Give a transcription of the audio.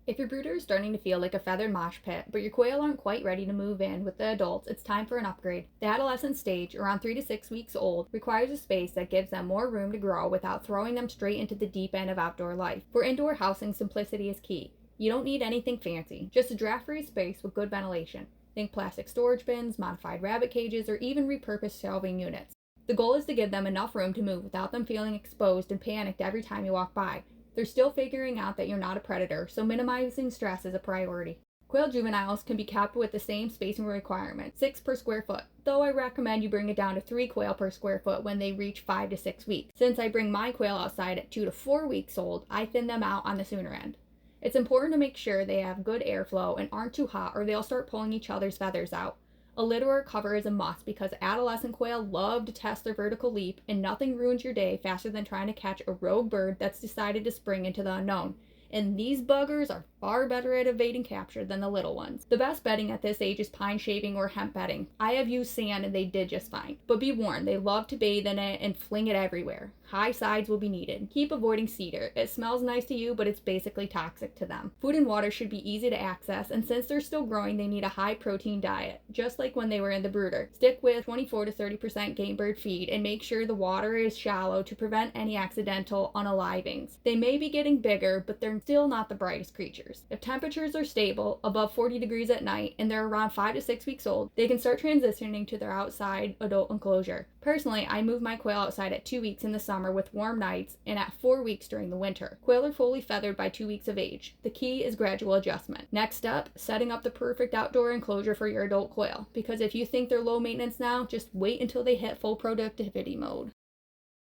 If your brooder is starting to feel like a feathered mosh pit, but your quail aren't quite ready to move in with the adults, it's time for an upgrade. The adolescent stage, around 3 to 6 weeks old, requires a space that gives them more room to grow without throwing them straight into the deep end of outdoor life. For indoor housing, simplicity is key. You don't need anything fancy, just a draft-free space with good ventilation. Think plastic storage bins, modified rabbit cages, or even repurposed shelving units. The goal is to give them enough room to move without them feeling exposed and panicked every time you walk by. They're still figuring out that you're not a predator, so minimizing stress is a priority. Quail juveniles can be kept with the same spacing requirement, 6 per square foot, though I recommend you bring it down to 3 quail per square foot when they reach 5 to 6 weeks. Since I bring my quail outside at 2 to 4 weeks old, I thin them out on the sooner end. It's important to make sure they have good airflow and aren't too hot or they'll start pulling each other's feathers out. A lid or a cover is a must because adolescent quail love to test their vertical leap, and nothing ruins your day faster than trying to catch a rogue bird that's decided to spring into the unknown. And these buggers are far better at evading capture than the little ones. The best bedding at this age is pine shaving or hemp bedding. I have used sand and they did just fine. But be warned, they love to bathe in it and fling it everywhere. High sides will be needed. Keep avoiding cedar. It smells nice to you, but it's basically toxic to them. Food and water should be easy to access, and since they're still growing, they need a high protein diet, just like when they were in the brooder. Stick with 24 to 30% game bird feed and make sure the water is shallow to prevent any accidental unalivings. They may be getting bigger, but they're still not the brightest creatures. If temperatures are stable, above 40 degrees at night, and they're around 5 to 6 weeks old, they can start transitioning to their outside adult enclosure. Personally, I move my quail outside at 2 weeks in the summer with warm nights and at 4 weeks during the winter. Quail are fully feathered by 2 weeks of age. The key is gradual adjustment. Next up, setting up the perfect outdoor enclosure for your adult quail, because if you think they're low maintenance now, just wait until they hit full productivity mode.